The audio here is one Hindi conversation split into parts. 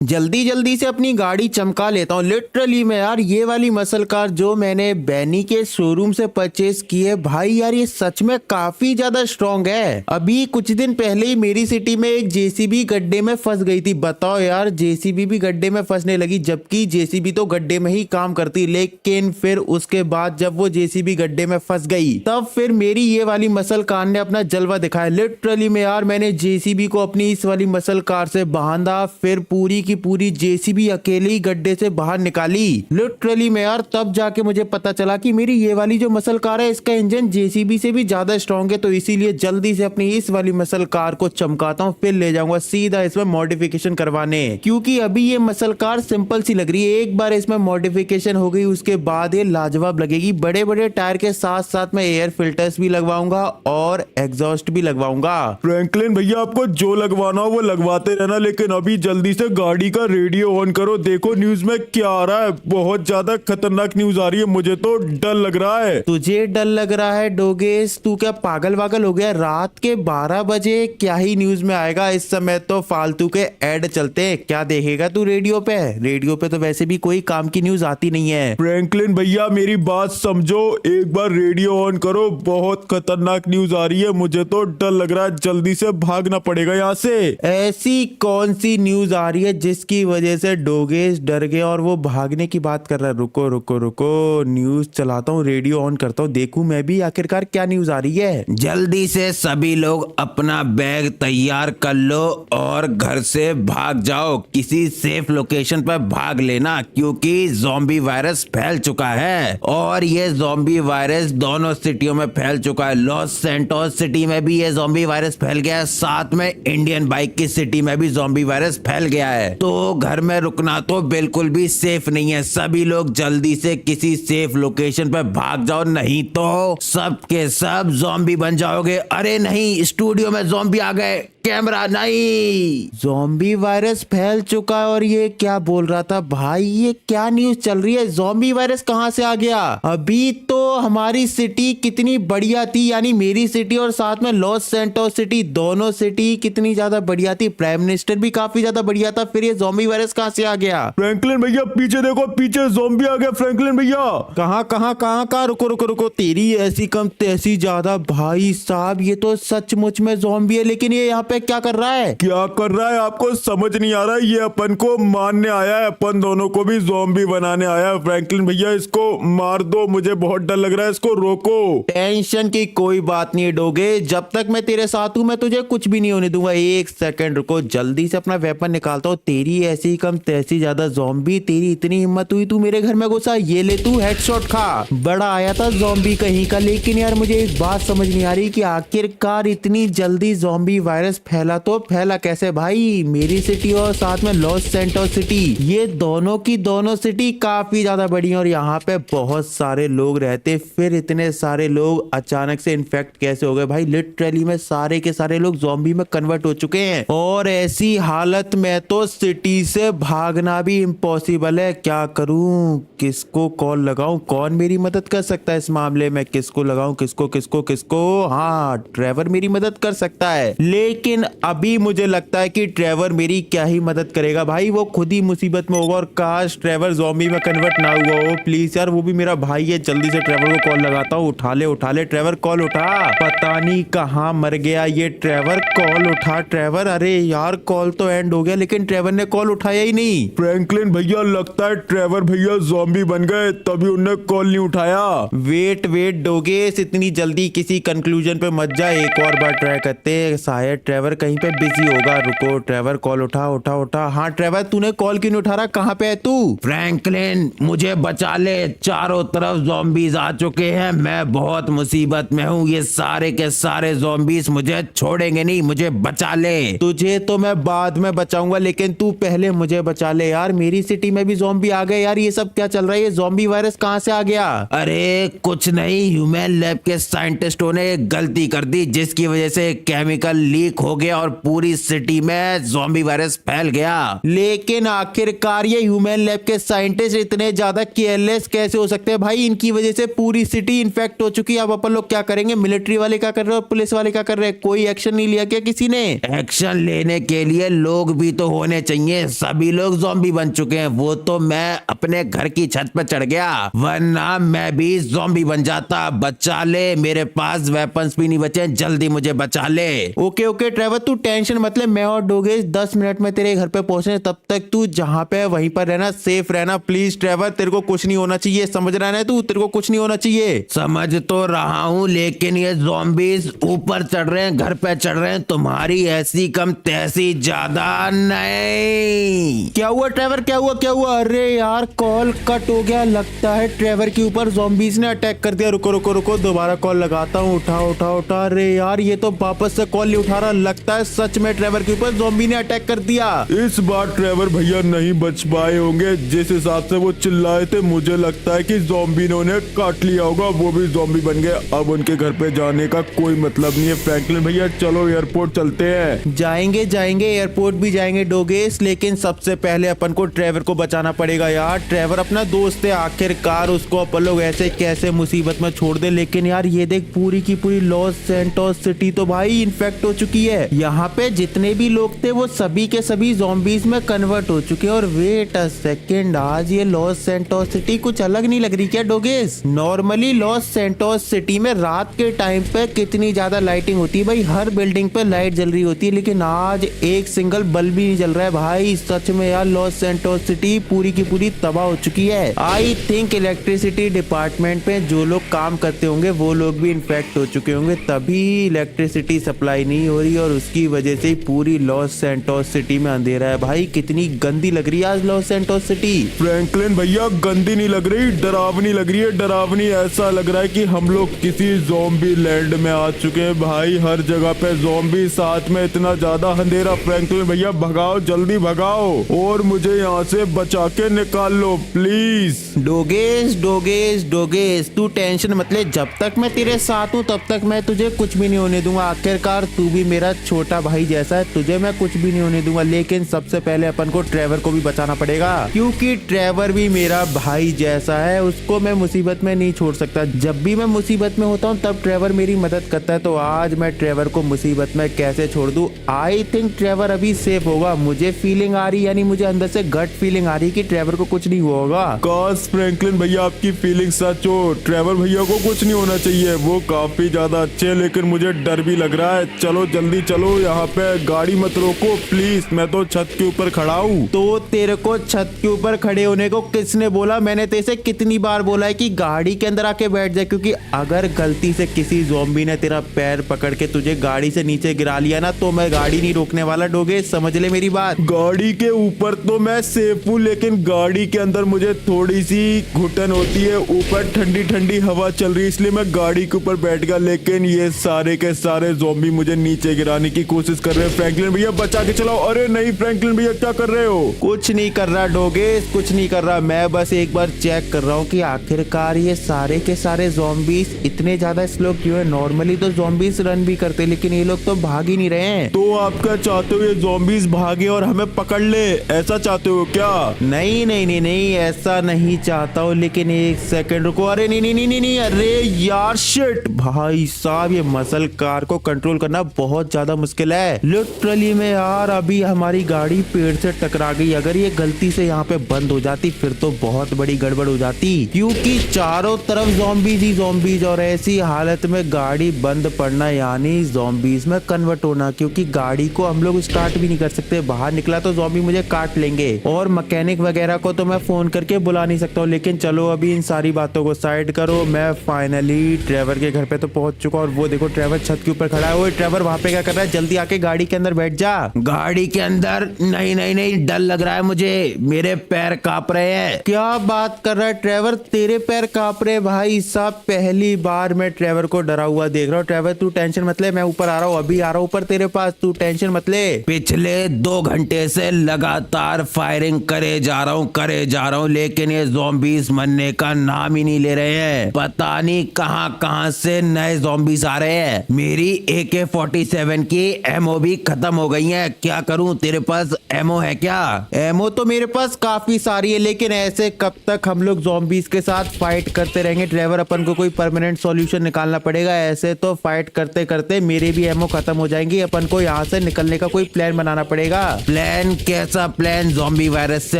जल्दी जल्दी से अपनी गाड़ी चमका लेता हूँ लिटरली मैं यार। ये वाली मसल कार जो मैंने बैनी के शोरूम से परचेज की है भाई यार, ये सच में काफी ज्यादा स्ट्रॉन्ग है। अभी कुछ दिन पहले ही मेरी सिटी में एक जेसीबी गड्ढे में फंस गई थी। बताओ यार, जेसीबी भी गड्ढे में फंसने लगी, जबकि जेसीबी तो गड्ढे में ही काम करती। लेकिन फिर उसके बाद जब वो जेसीबी गड्ढे में फंस गई तब फिर मेरी ये वाली मसल कार ने अपना जलवा दिखाया लिटरली में यार। मैंने जेसीबी को अपनी इस वाली मसल कार से बांधा, फिर पूरी की पूरी जेसीबी अकेले ही गड्ढे से बाहर निकाली लिटरली में यार। तब जाके मुझे पता चला कि मेरी ये वाली जो मसल कार है इसका इंजन जेसीबी से भी ज्यादा स्ट्रॉन्ग है। तो इसीलिए जल्दी से अपनी इस वाली मसल कार को चमकाता हूँ, फिर ले जाऊंगा सीधा इसमें मॉडिफिकेशन करवाने, क्योंकि अभी ये मसल कार सिंपल सी लग रही है। एक बार इसमें मॉडिफिकेशन हो गई उसके बाद ये लाजवाब लगेगी। बड़े बड़े टायर के साथ साथ मैं एयर फिल्टर्स भी लगवाऊंगा और एग्जॉस्ट भी लगवाऊंगा। फ्रैंकलिन भैया आपको जो लगवाना हो वो लगवाते रहना, लेकिन अभी जल्दी से गाड़ी का रेडियो ऑन करो। देखो न्यूज में क्या आ रहा है, बहुत ज्यादा खतरनाक न्यूज आ रही है। मुझे तो डर लग रहा है। तुझे डर लग रहा है डोगेस? तू क्या पागल वागल हो गया? रात के 12 बजे क्या ही न्यूज में आएगा? इस समय तो फालतू के ऐड चलते हैं। क्या देखेगा तू रेडियो पे? रेडियो पे तो वैसे भी कोई काम की न्यूज आती नहीं है। फ्रैंकलिन भैया मेरी बात समझो, एक बार रेडियो ऑन करो, बहुत खतरनाक न्यूज आ रही है। मुझे तो डर लग रहा है, जल्दी से भागना पड़ेगा यहाँ से। ऐसी कौन सी न्यूज आ रही है जिसकी वजह से डोगेस डर गया और वो भागने की बात कर रहा है? रुको रुको रुको, न्यूज चलाता हूँ, रेडियो ऑन करता हूँ, देखूं मैं भी आखिरकार क्या न्यूज आ रही है। जल्दी से सभी लोग अपना बैग तैयार कर लो और घर से भाग जाओ। किसी सेफ लोकेशन पर भाग लेना, क्योंकि ज़ॉम्बी वायरस फैल चुका है और ये ज़ॉम्बी वायरस दोनों सिटियों में फैल चुका है। लॉस सैंटोस सिटी में भी ये ज़ॉम्बी वायरस फैल गया है, साथ में इंडियन बाइक की सिटी में भी ज़ॉम्बी वायरस फैल गया है। तो घर में रुकना तो बिल्कुल भी सेफ नहीं है। सभी लोग जल्दी से किसी सेफ लोकेशन पर भाग जाओ, नहीं तो सब के सब ज़ॉम्बी बन जाओगे। अरे नहीं, स्टूडियो में ज़ॉम्बी आ गए, कैमरा नहीं। ज़ॉम्बी वायरस फैल चुका है और ये क्या बोल रहा था भाई? ये क्या न्यूज चल रही है? ज़ॉम्बी वायरस कहां से आ गया? अभी तो हमारी सिटी कितनी बढ़िया थी, यानी मेरी सिटी और साथ में लॉस सैंटोस सिटी, दोनों सिटी कितनी ज्यादा बढ़िया थी। प्राइम मिनिस्टर भी काफी ज्यादा बढ़िया था, फिर ये ज़ॉम्बी वायरस कहां से आ गया? फ्रैंकलिन भैया पीछे देखो, पीछे ज़ॉम्बी आ गया। फ्रैंकलिन भैया कहां कहां कहां कहां? रुको रुको रुको, तेरी ऐसी कम तैसी ज्यादा। भाई साहब ये तो सचमुच में ज़ॉम्बी है, लेकिन ये यहाँ पे क्या कर रहा है? क्या कर रहा है आपको समझ नहीं आ रहा है? ये अपन को मारने आया है, अपन दोनों को भी ज़ॉम्बी बनाने आया है। फ्रैंकलिन भैया इसको मार दो, मुझे बहुत डर लग रहा है, इसको रोको। टेंशन की कोई बात नहीं डोगे, जब तक मैं तेरे साथ हूं मैं तुझे कुछ भी नहीं होने दूंगा। एक सेकंड रुको, जल्दी से अपना वेपन निकालता हूँ। तेरी ऐसी कम तैसी ज्यादा ज़ॉम्बी, तेरी इतनी हिम्मत हुई तू मेरे घर में घुसा? ये ले तू हेडशॉट खा। बड़ा आया था ज़ॉम्बी कहीं का। लेकिन यार मुझे एक बात समझ नहीं आ रही कि आखिरकार इतनी जल्दी ज़ॉम्बी वायरस फैला तो फैला कैसे भाई? मेरी सिटी और साथ में लॉस सैंटोस सिटी, ये दोनों की दोनों सिटी काफी ज्यादा बड़ी है और यहाँ पे बहुत सारे लोग रहते। फिर इतने सारे लोग अचानक से इन्फेक्ट कैसे हो गए भाई? लिटरली में सारे के सारे लोग ज़ॉम्बी में कन्वर्ट हो चुके हैं और ऐसी हालत में तो सिटी से भागना भी इम्पॉसिबल है। क्या करूं? किसको कॉल लगाऊं? कौन मेरी मदद कर सकता है इस मामले में? किसको लगाऊं? किसको किसको किसको? हाँ, ट्रेवर मेरी मदद कर सकता है, लेकिन अभी मुझे लगता है कि ट्रेवर मेरी क्या ही मदद करेगा भाई, वो खुद ही मुसीबत में होगा। और काश ट्रेवर ज़ॉम्बी में कन्वर्ट ना हुआ हो। प्लीज यार, वो भी मेरा भाई है। जल्दी से ट्रेवर को कॉल लगाता हूँ। उठा ले ट्रेवर, कॉल उठा। पता नहीं कहाँ मर गया ये ट्रेवर। कॉल उठा ट्रेवर। अरे यार कॉल तो एंड हो गया, लेकिन ट्रेवर ने कॉल उठाया ही नहीं। फ्रैंकलिन भैया लगता है ट्रेवर भैया ज़ॉम्बी बन गए, तभी उन्होंने कॉल नहीं उठाया। वेट वेट डोगेस, इतनी जल्दी किसी कंक्लूजन पे मत जा, एक और बार ट्राई करते। शायद ट्रेवर कहीं पे बिजी होगा। रुको ट्रेवर, कॉल उठा उठा उठा। हाँ ट्रेवर, तूने कॉल क्यों नहीं उठा रहा? कहाँ पे है तू? फ्रैंकलिन मुझे बचा ले, चारों तरफ ज़ॉम्बीज आ चुके हैं, मैं बहुत मुसीबत में हूँ। ये सारे के सारे ज़ॉम्बीज मुझे छोड़ेंगे नहीं, मुझे बचा ले। तुझे तो मैं बाद में बचाऊंगा, लेकिन तू पहले मुझे बचा ले यार। मेरी सिटी में भी ज़ॉम्बी आ गए यार। ये सब क्या चल रहा है? ये ज़ॉम्बी वायरस कहाँ से आ गया? अरे कुछ नहीं, ह्यूमन लैब के साइंटिस्टों ने एक गलती कर दी, जिसकी वजह से केमिकल लीक हो गया और पूरी सिटी में ज़ॉम्बी वायरस फैल गया। लेकिन आखिरकार ये ह्यूमन लैब के साइंटिस्ट इतने ज्यादा केयरलेस कैसे हो सकते हैं भाई? इनकी वजह से पूरी सिटी इन्फेक्ट हो चुकी है। अब अपन लोग क्या करेंगे? मिलिट्री वाले क्या कर रहे हैं और पुलिस वाले क्या कर रहे हैं? कोई एक्शन नहीं लिया क्या किसी ने? एक्शन लेने के लिए लोग भी तो होने चाहिए। सभी लोग ज़ॉम्बी बन चुके हैं। वो तो मैं अपने घर की छत पर चढ़ गया, वरना मैं भी ज़ॉम्बी बन जाता। बचा ले, मेरे पास वेपन्स भी नहीं बचे, जल्दी मुझे बचा ले। ओके ओके ट्रेवर, तू टेंशन मत ले। मैं और डोगेश 10 मिनट में तेरे घर पे पहुंचने, तब तक तू जहाँ पे है वहीं पर रहना, सेफ रहना प्लीज। ट्रेवर तेरे को कुछ नहीं होना चाहिए, समझ रहा है तू? तेरे को कुछ नहीं होना चाहिए। समझ तो रहा हूँ, लेकिन ये ज़ॉम्बीज ऊपर चढ़ रहे हैं, घर पे चढ़ रहे हैं, तुम्हारी ऐसी कम तैसी ज्यादा नहीं। क्या हुआ ट्रेवर? क्या हुआ क्या हुआ? अरे यार कॉल कट हो गया, लगता है ट्रेवर के ऊपर ज़ॉम्बीज ने अटैक कर दिया। रुको रुको रुको, दोबारा कॉल लगाता हूँ। उठा उठा उठा। अरे यार ये तो वापस से कॉल नहीं उठा रहा, लगता है सच में ट्रेवर के ऊपर ज़ॉम्बी ने अटैक कर दिया। इस बार ट्रेवर भैया नहीं बच पाए होंगे। जिस हिसाब से वो चिल्लाए थे, मुझे लगता है कि ज़ॉम्बी ने उन्हें काट लिया होगा, वो भी ज़ॉम्बी बन गए। अब उनके घर पे जाने का कोई मतलब नहीं है। फ्रैंकलिन भैया चलो एयरपोर्ट चलते हैं। जाएंगे जाएंगे, एयरपोर्ट भी जाएंगे डोगेस, लेकिन सबसे पहले अपन को ट्रेवर को बचाना पड़ेगा यार। ट्रेवर अपना दोस्त है, आखिरकार उसको अपन लोग ऐसे कैसे मुसीबत में छोड़ दे। लेकिन यार ये देख, पूरी की पूरी लॉस सैंटोस सिटी तो भाई इन्फेक्ट हो चुकी है। यहाँ पे जितने भी लोग थे वो सभी के सभी ज़ॉम्बीज में कन्वर्ट हो चुके हैं। और वेट अ सेकेंड, आज ये लॉस सैंटोस सिटी कुछ अलग नहीं लग रही क्या डोगेस? नॉर्मली लॉस सैंटोस सिटी में रात के टाइम पे कितनी ज्यादा लाइटिंग होती है भाई, हर बिल्डिंग पे लाइट जल रही होती है, लेकिन आज एक सिंगल बल्ब भी नहीं जल रहा है भाई। सच में यार लॉस सैंटोस सिटी पूरी की पूरी तबाह हो चुकी है। आई थिंक इलेक्ट्रिसिटी डिपार्टमेंट में जो लोग काम करते होंगे वो लोग भी इन्फेक्ट हो चुके होंगे, तभी इलेक्ट्रिसिटी सप्लाई नहीं हो रही और उसकी वजह से पूरी लॉस सैंटोस सिटी में अंधेरा है। भाई कितनी गंदी लग रही है आज लॉस सैंटोस सिटी। फ्रैंकलिन भैया गंदी नहीं लग रही, डरावनी लग रही है। डरावनी, ऐसा लग रहा है कि हम लोग किसी ज़ॉम्बी लैंड में आ चुके हैं भाई। हर जगह पे ज़ॉम्बी, साथ में इतना ज्यादा अंधेरा। फ्रैंकलिन भैया भगाओ, जल्दी भगाओ और मुझे यहाँ से बचा के निकाल लो प्लीज। डोगेश डोगेश डोगेश, तू टेंशन मत ले, जब तक मैं तेरे साथ हूँ तब तक मैं तुझे कुछ भी नहीं होने दूंगा। आखिरकार तू भी मेरा छोटा भाई जैसा है, तुझे मैं कुछ भी नहीं होने दूंगा। लेकिन सबसे पहले अपन को ट्रेवर को भी बचाना पड़ेगा, क्योंकि ट्रेवर भी मेरा भाई जैसा है, उसको मैं मुसीबत में नहीं छोड़ सकता। जब भी मैं मुसीबत में होता हूँ तब ट्रेवर मेरी मदद करता है, तो आज मैं ट्रेवर को मुसीबत में कैसे छोड़ दूं? आई थिंक ट्रेवर अभी सेफ होगा। मुझे फीलिंग आ रही, यानी मुझे अंदर से गट फीलिंग आ रही कि ट्रेवर को कुछ नहीं हुआ होगा। काश फ्रैंकलिन भैया आपकी फीलिंग सच हो। ट्रेवर भैया को कुछ नहीं होना चाहिए, वो काफी ज्यादा अच्छे हैं, लेकिन मुझे डर भी लग रहा है। चलो जल्दी चलो, यहाँ पे गाड़ी मत रोको प्लीज, मैं तो छत के ऊपर खड़ा हूँ। तो तेरे को छत के ऊपर खड़े होने को किसने बोला? मैंने तेरे कितनी बार बोला है कि गाड़ी के अंदर आके बैठ जाए, क्योंकि अगर गलती से किसी ज़ॉम्बी ने तेरा पैर पकड़ के तुझे गाड़ी से नीचे गिरा लिया ना, तो मैं गाड़ी नहीं रोकने वाला। डोगेश समझ ले मेरी बात। गाड़ी के ऊपर तो मैं सेफ हूँ, लेकिन गाड़ी के अंदर मुझे थोड़ी सी घुटन होती है। ऊपर ठंडी ठंडी हवा चल रही है, इसलिए मैं गाड़ी के ऊपर बैठ गया, लेकिन ये सारे के सारे ज़ॉम्बी मुझे नीचे गिराने की कोशिश कर रहे हैं। फ्रैंकलिन भैया बचा के चलाओ। अरे नहीं फ्रैंकलिन भैया क्या कर रहे हो? कुछ नहीं कर रहा डोगेश, कुछ नहीं कर रहा। मैं बस एक बार चेक कर रहा हूँ कि आखिरकार ये सारे के सारे ज़ॉम्बीज इतने ज्यादा स्लो क्यों है। नॉर्मली तो ज़ॉम्बीज रन भी करते, लेकिन ये लोग तो भाग ही नहीं रहे हैं। तो आप क्या चाहते हो, ये ज़ॉम्बीज भागे और हमें पकड़ ले, ऐसा चाहते हो क्या? नहीं नहीं नहीं नहीं, ऐसा नहीं चाहता हूँ, लेकिन एक सेकंड रुको। अरे नहीं नहीं नहीं नहीं नहीं, अरे यार शिट भाई साहब, ये मसल कार को कंट्रोल करना बहुत ज्यादा मुश्किल है लिटरली में यार। अभी हमारी गाड़ी पेड़ से टकरा गई, अगर ये गलती से यहाँ पे बंद हो जाती फिर तो बहुत बड़ी गड़बड़ हो जाती, क्योंकि चारों तरफ ज़ॉम्बीज ही ज़ॉम्बीज, और ऐसी हालत में गाड़ी बंद पड़ना यानी ज़ॉम्बीज में कन्वर्ट होना, क्योंकि गाड़ी को हम लोग स्टार्ट भी नहीं कर सकते। बाहर निकला तो ज़ॉम्बी मुझे काट लेंगे, और मैकेनिक वगैरह को तो मैं फोन करके बुला नहीं सकता हूँ। लेकिन चलो अभी इन सारी बातों को साइड करो, मैं फाइनली ट्रेवर के घर पे तो पहुंच चुका, और वो देखो ट्रेवर छत के ऊपर खड़ा है। वो ट्रेवर वहां पे क्या कर रहा है? जल्दी आके गाड़ी के अंदर बैठ जा। गाड़ी के अंदर? नहीं नहीं नहीं, डर लग रहा है मुझे, मेरे पैर कांप रहे हैं। क्या बात कर रहा है ट्रेवर, तेरे पैर कांप रहे? भाई साहब पहली बार मैं ट्रेवर को डरा हुआ देख रहा हूँ। ट्रेवर तू टेंशन मत ले, मैं ऊपर आ रहा हूँ, अभी आ रहा हूँ ऊपर तेरे पास, तू टेंशन मत ले। पिछले 2 घंटे से लगातार लगातार फायरिंग करे जा रहा हूँ लेकिन ये ज़ॉम्बीज मरने का नाम ही नहीं ले रहे हैं। पता नहीं कहां से नए ज़ॉम्बीज आ रहे हैं। मेरी AK-47 की एमओ भी खत्म हो गई है। क्या करूं? तेरे पास एमओ है क्या? एमओ तो मेरे पास काफी सारी है लेकिन ऐसे कब तक हम लोग ज़ॉम्बीज के साथ फाइट करते रहेंगे ट्रेवर? अपन को कोई परमानेंट सॉल्यूशन निकालना पड़ेगा। ऐसे तो फाइट करते करते मेरी भी एमओ खत्म हो जाएंगी। अपन को यहाँ से निकलने का कोई प्लान बनाना पड़ेगा। प्लान? कैसा प्लान? ज़ॉम्बी वायरस से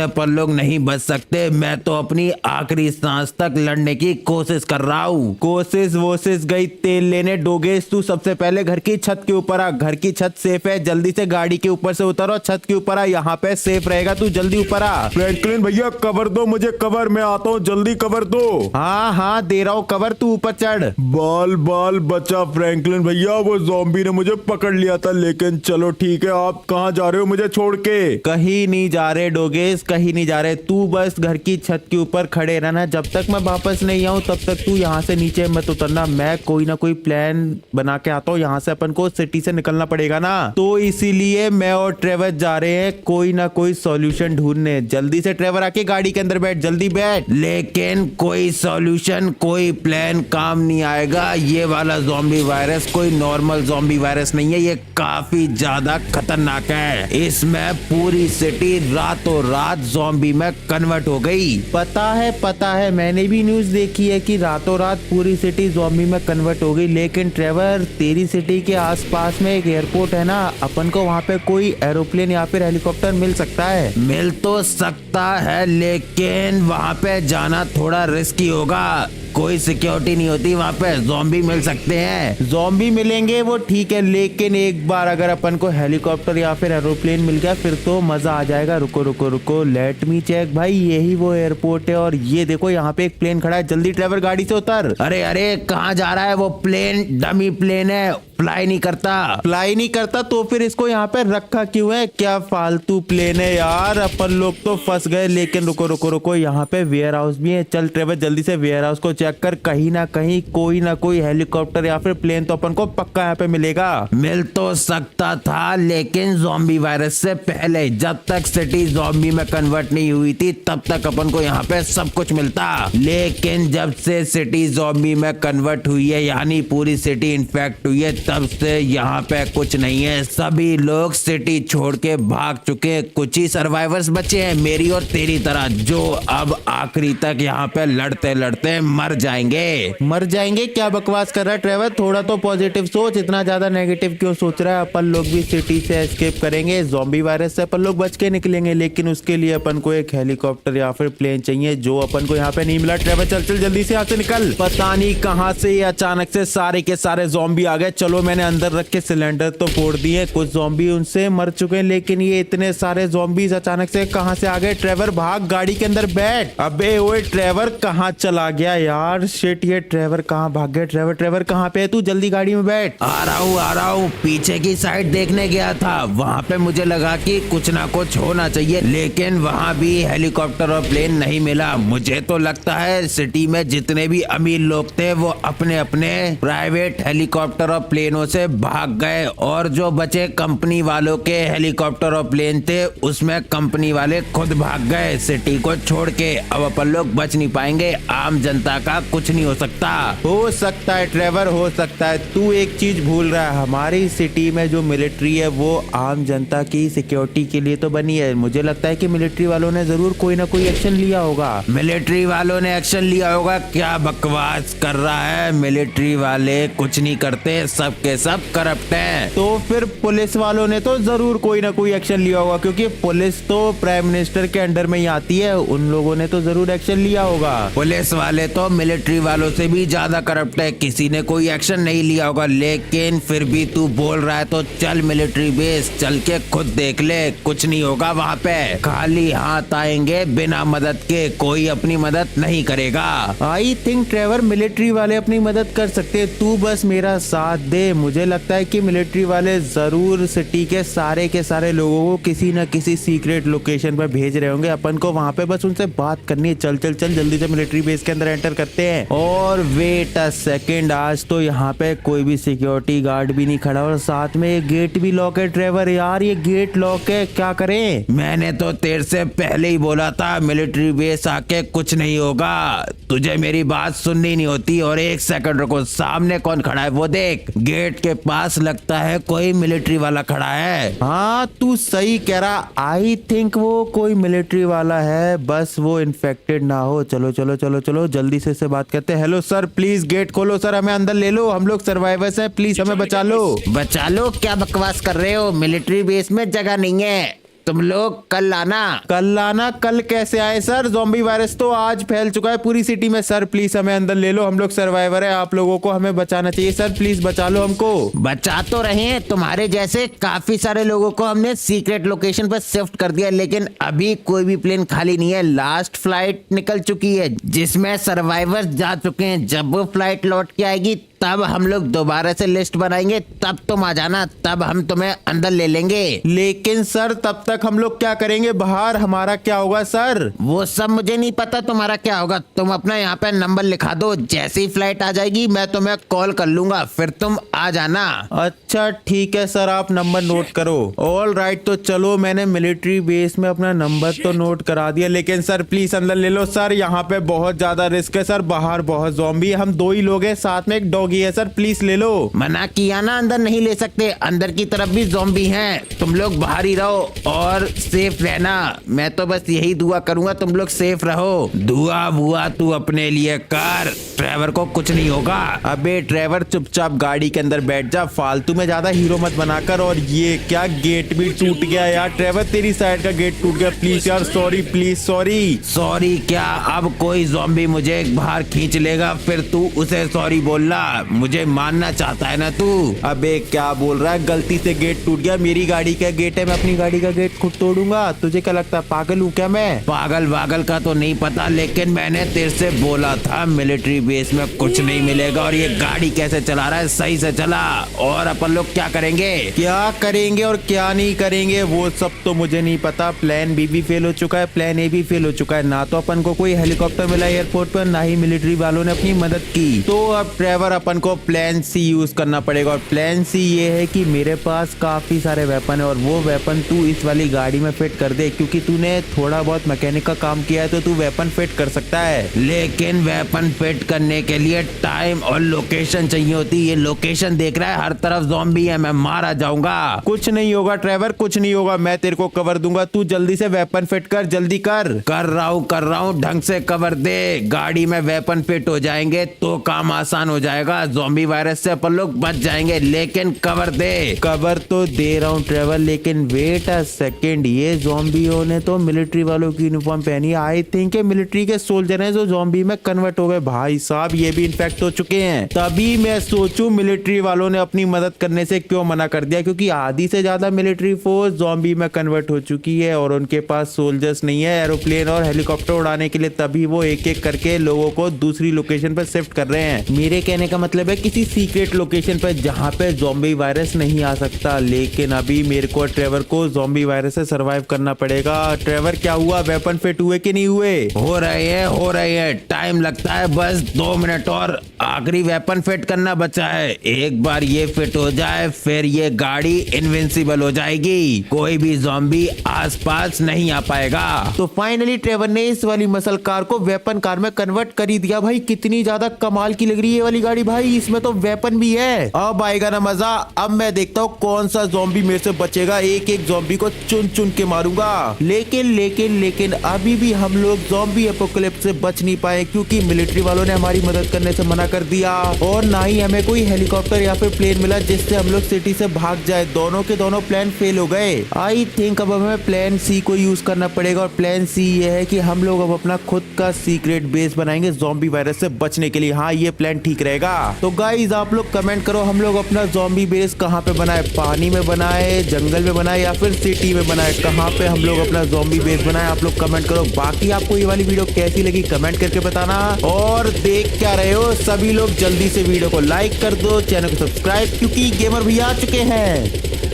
अपन लोग नहीं बच सकते। मैं तो अपनी आखिरी सांस तक लड़ने की कोशिश कर रहा हूँ। कोशिश गई तेल लेने। डोगेस तू सबसे पहले घर की छत के ऊपर आ। घर की छत सेफ है, जल्दी से गाड़ी के ऊपर से उतर और छत के ऊपर आ। यहाँ पे सेफ रहेगा, तू जल्दी ऊपर आ। फ्रैंकलिन भैया कवर दो मुझे, कवर। मैं आता हूँ, जल्दी कवर दो। हाँ दे रहा हूँ कवर, तू ऊपर चढ़। बाल बचा फ्रैंकलिन भैया, वो ज़ॉम्बी ने मुझे पकड़ लिया था। लेकिन चलो ठीक है, आप कहाँ जा रहे हो मुझे छोड़ के? कहीं नहीं जा रहे डोगेस, कहीं नहीं जा रहे। तू बस घर की छत के ऊपर खड़े रहना। जब तक मैं वापस नहीं आऊँ तब तक तू यहाँ से नीचे मत उतरना। मैं कोई ना कोई प्लान बना के आता हूँ। यहाँ से अपन को सिटी से निकलना पड़ेगा ना, तो इसीलिए मैं और ट्रेवर जा रहे हैं कोई ना कोई सॉल्यूशन ढूंढने। जल्दी से ट्रेवर आके गाड़ी के अंदर बैठ, जल्दी बैठ। लेकिन कोई सॉल्यूशन, कोई प्लान काम नहीं आएगा। ये वाला ज़ॉम्बी वायरस कोई नॉर्मल ज़ॉम्बी वायरस नहीं है, ये काफी ज्यादा खतरनाक है। इसमें पूरी सिटी रातों रात ज़ॉम्बी में कन्वर्ट हो गई। पता है मैंने भी न्यूज देखी है कि रातों रात पूरी सिटी ज़ॉम्बी में कन्वर्ट हो गई। लेकिन ट्रेवर, तेरी सिटी के आसपास में एक एयरपोर्ट है ना, अपन को वहाँ पे कोई एरोप्लेन या फिर हेलीकॉप्टर मिल सकता है? मिल तो सकता है लेकिन वहाँ पे जाना थोड़ा रिस्की होगा। कोई सिक्योरिटी नहीं होती वहाँ पे। ज़ॉम्बी मिल सकते हैं, ज़ॉम्बी मिलेंगे वो ठीक है, लेकिन एक बार अगर अपन को हेलीकॉप्टर या फिर एरोप्लेन मिल गया फिर तो मजा आ जाएगा। रुको लेट मी चेक। भाई यही वो एयरपोर्ट है और ये देखो यहाँ पे एक प्लेन खड़ा है। जल्दी ट्रेवर गाड़ी से उतर। अरे कहाँ जा रहा है वो प्लेन? डमी प्लेन है, फ्लाई नहीं करता तो फिर इसको यहाँ पे रखा क्यों है? क्या फालतू प्लेन है यार। अपन लोग तो फंस गए। लेकिन रुको, यहाँ पे वेयर हाउस भी है। चल ट्रेवर जल्दी से वेयर हाउस को चेक कर। कहीं ना कहीं कोई ना कोई हेलीकॉप्टर या फिर प्लेन तो अपन को पक्का यहाँ पे मिलेगा। मिल तो सकता था लेकिन ज़ॉम्बी वायरस से पहले, जब तक सिटी ज़ॉम्बी में कन्वर्ट नहीं हुई थी तब तक अपन को यहाँ पे सब कुछ मिलता। लेकिन जब से सिटी ज़ॉम्बी में कन्वर्ट हुई है, यानी पूरी सिटी इन्फेक्ट हुई है, तब से यहाँ पे कुछ नहीं है। सभी लोग सिटी छोड़ के भाग चुके हैं। कुछ ही सर्वाइवर्स बचे हैं मेरी और तेरी तरह, जो अब आखिरी तक यहाँ पे लड़ते लड़ते मर जाएंगे। क्या बकवास कर रहा है ट्रेवर? थोड़ा तो पॉजिटिव सोच, इतना ज्यादा नेगेटिव क्यों सोच रहा है? अपन लोग भी सिटी से एस्केप करेंगे, ज़ॉम्बी वायरस से अपन लोग बच के निकलेंगे। लेकिन उसके लिए अपन को एक हेलीकॉप्टर या फिर प्लेन चाहिए, जो अपन को यहाँ पे नहीं मिला। ट्रेवर चल जल्दी से यहाँ से निकल। पता नहीं कहाँ से ये अचानक से सारे के सारे ज़ॉम्बी आ गए। चलो मैंने अंदर रख के सिलेंडर तो फोड़ दिए, कुछ ज़ॉम्बी उनसे मर चुके हैं, लेकिन ये इतने सारे ज़ॉम्बीज अचानक से कहाँ से आ गए? ट्रेवर भाग, गाड़ी के अंदर बैठ। अबे ओए ट्रेवर कहाँ चला गया यार? शिट, ये ट्रेवर कहाँ भाग गया? ट्रेवर कहाँ पे है तू? जल्दी गाड़ी में बैठ। आ रहा हूँ। पीछे की साइड देखने गया था, वहाँ पे मुझे लगा कि कुछ ना कुछ होना चाहिए, लेकिन वहाँ भी हेलीकॉप्टर और प्लेन नहीं मिला। मुझे तो लगता है सिटी में जितने भी अमीर लोग थे वो अपने अपने प्राइवेट हेलीकॉप्टर और प्लेनों से भाग गए, और जो बचे कंपनी वालों के हेलीकॉप्टर और प्लेन थे उसमें कंपनी वाले खुद भाग गए सिटी को छोड़ के। अब अपन लोग बच नहीं पाएंगे, आम जनता का कुछ नहीं हो सकता। हो सकता है ट्रेवर, हो सकता है। तू एक चीज भूल रहा है, हमारी सिटी में जो मिलिट्री है वो आम जनता की सिक्योरिटी के लिए तो बनी है। मुझे लगता है कि मिलिट्री वालों ने जरूर कोई ना कोई एक्शन लिया होगा। मिलिट्री वालों ने एक्शन लिया होगा? क्या बकवास कर रहा है? मिलिट्री वाले कुछ नहीं करते, सब के सब करप्ट हैं। तो फिर पुलिस वालों ने तो जरूर कोई ना कोई एक्शन लिया होगा, क्योंकि पुलिस तो प्राइम मिनिस्टर के अंडर में ही आती है। उन लोगों ने तो जरूर एक्शन लिया होगा। पुलिस वाले तो मिलिट्री वालों से भी ज्यादा करप्ट है, किसी ने कोई एक्शन नहीं लिया होगा। लेकिन फिर भी तू बोल रहा है तो चल मिलिट्री बेस, चल के खुद देख ले, कुछ नहीं होगा वहाँ पे। खाली हाथ आएंगे बिना मदद के, कोई अपनी मदद नहीं करेगा। आई थिंक ट्रेवर मिलिट्री वाले अपनी मदद कर सकते हैं, तू बस मेरा साथ दे। मुझे लगता है कि मिलिट्री वाले जरूर सिटी के सारे लोगों को किसी न किसी सीक्रेट लोकेशन पर भेज रहे होंगे। अपन को वहाँ पे बस उनसे बात करनी है। चल जल्दी से मिलिट्री बेस के अंदर एंटर कर। करते हैं। और वेट अ सेकेंड, आज तो यहाँ पे कोई भी सिक्योरिटी गार्ड भी नहीं खड़ा और साथ में ये गेट भी लॉक है। ट्रेवर यार ये गेट लॉक है, क्या करें? मैंने तो तेरे से पहले ही बोला था मिलिट्री बेस आके कुछ नहीं होगा, तुझे मेरी बात सुननी नहीं होती। और एक सेकंड रुको, सामने कौन खड़ा है वो देख, गेट के पास लगता है कोई मिलिट्री वाला खड़ा है। हाँ तू सही कह रहा, आई थिंक वो कोई मिलिट्री वाला है, बस वो इन्फेक्टेड ना हो। चलो चलो चलो चलो जल्दी से इससे बात करते हैं। हेलो सर, प्लीज गेट खोलो सर, हमें अंदर ले लो, हम लोग सर्वाइवर्स हैं, प्लीज हमें बचा लो। बचा लो? क्या बकवास कर रहे हो, मिलिट्री बेस में जगह नहीं है, तुम लोग कल आना। कल आना? कल कैसे आए सर, ज़ॉम्बी वायरस तो आज फैल चुका है पूरी सिटी में। सर प्लीज हमें अंदर ले लो, हम लोग सर्वाइवर है, आप लोगों को हमें बचाना चाहिए। सर प्लीज बचा लो हमको। बचा तो रहे हैं, तुम्हारे जैसे काफी सारे लोगों को हमने सीक्रेट लोकेशन पर शिफ्ट कर दिया, लेकिन अभी कोई भी प्लेन खाली नहीं है। लास्ट फ्लाइट निकल चुकी है जिसमें सर्वाइवर्स जा चुके हैं। जब वो फ्लाइट लौट के आएगी तब हम लोग दोबारा से लिस्ट बनाएंगे, तब तुम आ जाना, तब हम तुम्हें अंदर ले लेंगे। लेकिन सर तब तक हम लोग क्या करेंगे बाहर, हमारा क्या होगा सर? वो सब मुझे नहीं पता तुम्हारा क्या होगा, तुम अपना यहाँ पे नंबर लिखा दो, जैसे ही फ्लाइट आ जाएगी मैं तुम्हें कॉल कर लूंगा, फिर तुम आ जाना। अच्छा ठीक है सर, आप नंबर नोट करो। ऑल राइट, तो चलो मैंने मिलिट्री बेस में अपना नंबर तो नोट करा दिया, लेकिन सर प्लीज अंदर ले लो सर, यहाँ पे बहुत ज्यादा रिस्क है सर, बाहर बहुत ज़ॉम्बी है, हम 2 ही लोग हैं, साथ में एक डॉगी है सर, प्लीज ले लो। मना किया ना, अंदर नहीं ले सकते, अंदर की तरफ भी ज़ॉम्बी हैं, तुम लोग बाहर ही रहो और सेफ रहना। मैं तो बस यही दुआ करूंगा तुम लोग सेफ रहो। दुआ बुआ तू अपने लिए कर, ट्रेवर को कुछ नहीं होगा। अबे ट्रेवर चुपचाप गाड़ी के अंदर बैठ जा, फालतू में ज्यादा हीरो मत बनाकर। और ये क्या, गेट भी टूट गया यार। ट्रेवर तेरी साइड का गेट टूट गया, प्लीज यार, सॉरी प्लीज सॉरी। सॉरी क्या, अब कोई ज़ॉम्बी मुझे बाहर खींच लेगा फिर तू उसे सॉरी बोलना, मुझे मानना चाहता है ना तू? अबे क्या बोल रहा है, गलती से गेट टूट गया, मेरी गाड़ी का गेट है, मैं अपनी गाड़ी का गेट खुद तोड़ूंगा? तुझे क्या लगता है पागल हूँ क्या मैं? पागल वागल का तो नहीं पता, लेकिन मैंने तेरे से बोला था मिलिट्री बेस में कुछ नहीं मिलेगा। और ये गाड़ी कैसे चला रहा है, सही से चला। और अपन लोग क्या करेंगे? क्या करेंगे और क्या नहीं करेंगे वो सब तो मुझे नहीं पता। प्लान बी भी फेल हो चुका है, प्लान ए भी फेल हो चुका है, ना तो अपन को कोई हेलीकॉप्टर मिला एयरपोर्ट पर, ना ही मिलिट्री वालों ने अपनी मदद की। तो अब ट्रेवर अपन को प्लान सी यूज करना पड़ेगा। और प्लान सी ये है कि मेरे पास काफी सारे वेपन है और वो वेपन तू इस वाली गाड़ी में फिट कर दे, क्योंकि तूने थोड़ा बहुत मैकेनिक का काम किया है तो तू वेपन फिट कर सकता है। लेकिन वेपन फिट करने के लिए टाइम और लोकेशन चाहिए होती है। ये लोकेशन देख रहा है, हर तरफ ज़ॉम्बी है, मैं मारा जाऊंगा। कुछ नहीं होगा ट्रेवर, कुछ नहीं होगा, मैं तेरे को कवर दूंगा, तू जल्दी से वेपन फिट कर, जल्दी कर। कर रहा हूँ, ढंग से कवर दे। गाड़ी में वेपन फिट हो जाएंगे तो काम आसान हो जाएगा, ज़ॉम्बी वायरस से अपन लोग बच जाएंगे, लेकिन कवर दे। कवर तो दे रहा हूँ ट्रेवर, लेकिन वेट अ सेकेंड, ये ज़ॉम्बियों ने तो मिलिट्री वालों की यूनिफॉर्म पहनी है। आई थिंक मिलिट्री के सोल्जर हैं जो ज़ॉम्बी में कन्वर्ट हो गए। भाई साहब ये भी इन्फेक्ट हो चुके हैं। तभी मैं सोचूं मिलिट्री वालों ने अपनी मदद करने से क्यों मना कर दिया, क्योंकि आधी से ज्यादा मिलिट्री फोर्स ज़ॉम्बी में कन्वर्ट हो चुकी है और उनके पास सोल्जर्स नहीं है एरोप्लेन और हेलीकॉप्टर उड़ाने के लिए, तभी वो एक एक करके लोगों को दूसरी लोकेशन पर शिफ्ट कर रहे हैं। मेरे कहने का मतलब है किसी सीक्रेट लोकेशन पर जहाँ पे ज़ॉम्बी वायरस नहीं आ सकता। लेकिन अभी मेरे को ट्रेवर को ज़ॉम्बी वायरस से सरवाइव करना पड़ेगा। ट्रेवर क्या हुआ, वेपन फिट हुए कि नहीं हुए? हो रहे हैं, टाइम लगता है, बस 2 मिनट और, आखिरी वेपन फिट करना बचा है। एक बार ये फिट हो जाए फिर ये गाड़ी इनविंसिबल हो जाएगी, कोई भी ज़ॉम्बी आसपास नहीं आ पाएगा। तो फाइनली ट्रेवर ने इस वाली मसल कार को वेपन कार में कन्वर्ट कर ही दिया। भाई कितनी ज्यादा कमाल की लग रही है ये वाली गाड़ी, भाई इसमें तो वेपन भी है। अब आएगा ना मजा। अब मैं देखता हूँ कौन सा ज़ॉम्बी मेरे से बचेगा, एक एक ज़ॉम्बी को चुन चुन के मारूंगा। लेकिन अभी भी हम लोग ज़ॉम्बी एपोकलिप्स से बच नहीं पाए, क्योंकि मिलिट्री वालों ने हमारी मदद करने से मना कर दिया और ना ही हमें कोई हेलीकॉप्टर या फिर प्लेन मिला जिससे हम लोग सिटी से भाग जाए। दोनों के दोनों प्लान फेल हो गए। आई थिंक अब हमें प्लान सी को यूज करना पड़ेगा और प्लान सी ये है कि हम लोग अब अपना खुद का सीक्रेट बेस बनाएंगे ज़ॉम्बी वायरस से बचने के लिए। हाँ ये प्लान ठीक रहेगा। तो गाइज आप लोग कमेंट करो हम लोग अपना ज़ॉम्बी बेस कहाँ पे बनाए, पानी में बनाए, जंगल में बनाए या फिर सिटी में बनाए, कहाँ पे हम लोग अपना ज़ॉम्बी बेस बनाए, आप लोग कमेंट करो। बाकी आपको ये वाली वीडियो कैसी लगी कमेंट करके बताना। और देख क्या रहे हो सभी लोग, जल्दी से वीडियो को लाइक कर दो, चैनल को सब्सक्राइब, क्योंकि गेमर भी आ चुके हैं।